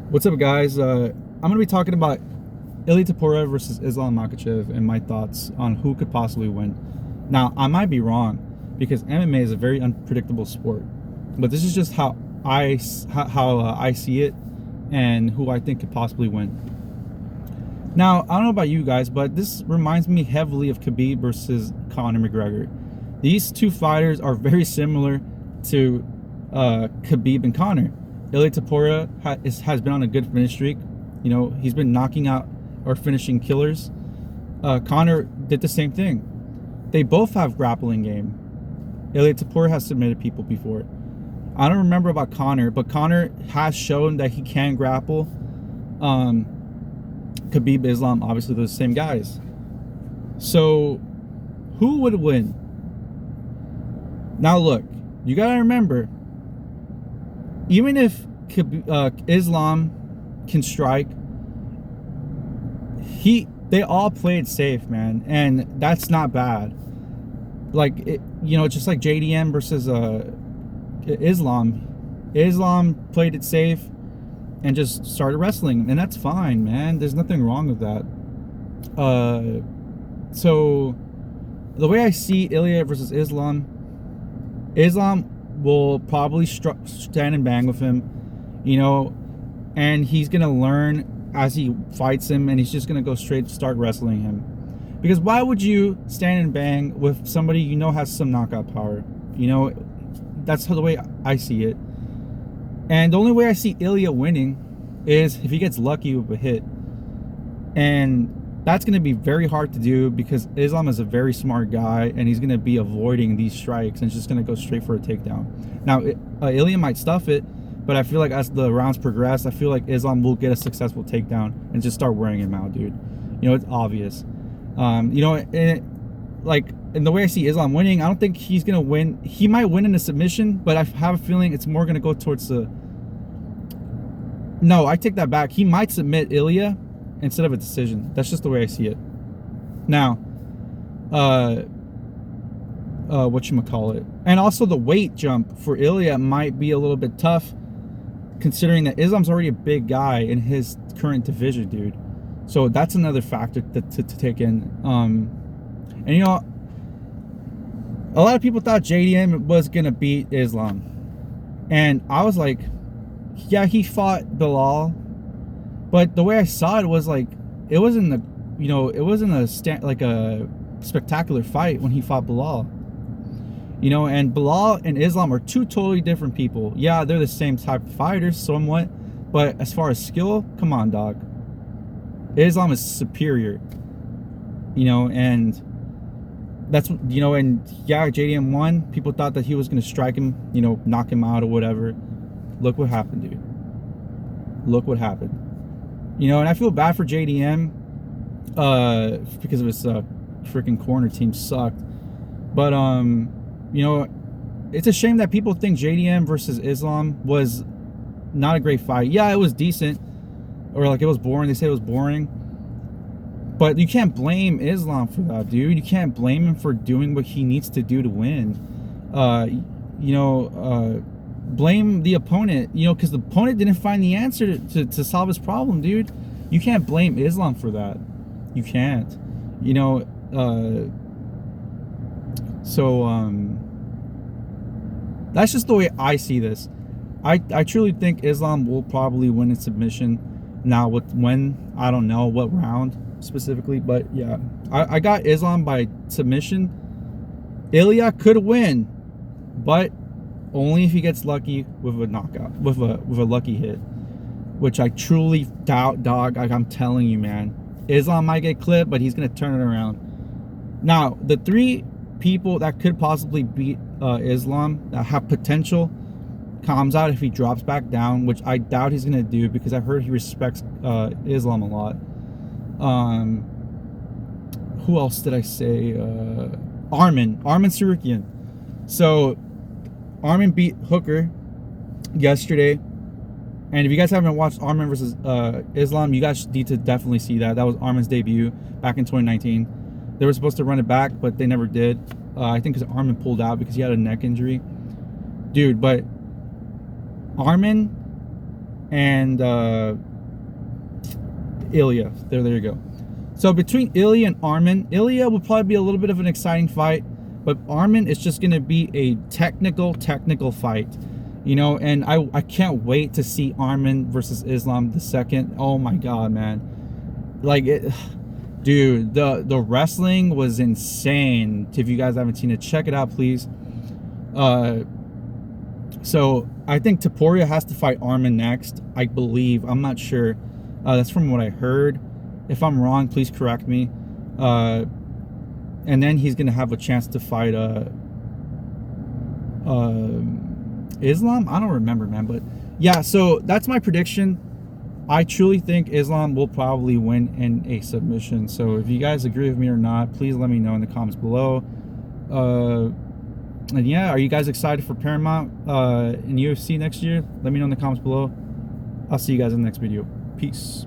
What's up, guys? I'm going to be talking about ILIA TOPURIA versus Islam Makhachev and my thoughts on who could possibly win. Now, I might be wrong because MMA is a very unpredictable sport, but this is just how I see it and who I think could possibly win. Now, I don't know about you guys, but this reminds me heavily of Khabib versus Conor McGregor. These two fighters are very similar to Khabib and Conor. ILIA TOPURIA has been on a good finish streak. You know, he's been knocking out or finishing killers. Conor did the same thing. They both have grappling game. ILIA TOPURIA has submitted people before. I don't remember about Conor, but Conor has shown that he can grapple. Khabib, Islam, obviously they're the same guys. So, who would win? Now look, you gotta remember, even if Islam can strike, they all played safe, man, and that's not bad. Like just like JDM versus Islam. Islam played it safe and just started wrestling, and that's fine, man. There's nothing wrong with that. So the way I see ILIA versus Islam will probably stand and bang with him, and he's gonna learn as he fights him, and he's just gonna go straight start wrestling him. Because why would you stand and bang with somebody has some knockout power? That's the way I see it. And the only way I see ILIA winning is if he gets lucky with a hit, and that's going to be very hard to do because Islam is a very smart guy, and he's going to be avoiding these strikes and just going to go straight for a takedown. Now, ILIA might stuff it, but I feel like as the rounds progress, I feel like Islam will get a successful takedown and just start wearing him out, dude. It's obvious. And the way I see Islam winning, I don't think he's going to win. He might win in a submission, but I have a feeling it's more going to go towards the... No, I take that back. He might submit ILIA instead of a decision. That's just the way I see it. Now, whatchamacallit. And also the weight jump for ILIA might be a little bit tough, considering that Islam's already a big guy in his current division, dude. So that's another factor to take in. And a lot of people thought JDM was gonna beat Islam, and I was like, yeah, he fought Bilal, but the way I saw it was like, it wasn't a spectacular fight when he fought Bilal. And Bilal and Islam are two totally different people. Yeah, they're the same type of fighters somewhat, but as far as skill, come on, dog. Islam is superior. And that's, and yeah, JDM won. People thought that he was going to strike him, knock him out or whatever. Look what happened, dude. Look what happened. And I feel bad for JDM because of his freaking corner team sucked. But, it's a shame that people think JDM versus Islam was not a great fight. Yeah, it was decent. Or like it was boring. They say it was boring. But you can't blame Islam for that, dude. You can't blame him for doing what he needs to do to win. Blame the opponent, because the opponent didn't find the answer to solve his problem, dude. You can't blame Islam for that. You can't. That's just the way I see this. I truly think Islam will probably win in submission. Now, when, I don't know what round specifically, but yeah, I got Islam by submission. ILIA could win, but only if he gets lucky with a knockout, with a lucky hit, which I truly doubt, dog. I'm telling you, man. Islam might get clipped, but he's gonna turn it around. Now, the three people that could possibly beat Islam that have potential: Khamzat if he drops back down, which I doubt he's gonna do because I've heard he respects Islam a lot. Who else did I say? Arman Sarukian. So Arman beat Hooker yesterday, and if you guys haven't watched Arman versus Islam, you guys need to definitely see that. That was Arman's debut back in 2019. They were supposed to run it back, but they never did. I think because Arman pulled out because he had a neck injury, dude. But Arman and ILIA. There you go. So between ILIA and Arman, ILIA will probably be a little bit of an exciting fight, but Arman is just going to be a technical fight, you know. And I can't wait to see Arman versus Islam the second. Oh my God, man! Like it, dude. The wrestling was insane. If you guys haven't seen it, check it out, please. So I think TOPURIA has to fight Arman next. I believe. I'm not sure. That's from what I heard. If I'm wrong, please correct me. And then he's gonna have a chance to fight Islam. I don't remember, man. But yeah, so that's my prediction. I truly think Islam will probably win in a submission. So if you guys agree with me or not, please let me know in the comments below. And yeah, are you guys excited for Paramount in UFC next year? Let me know in the comments below. I'll see you guys in the next video. Peace.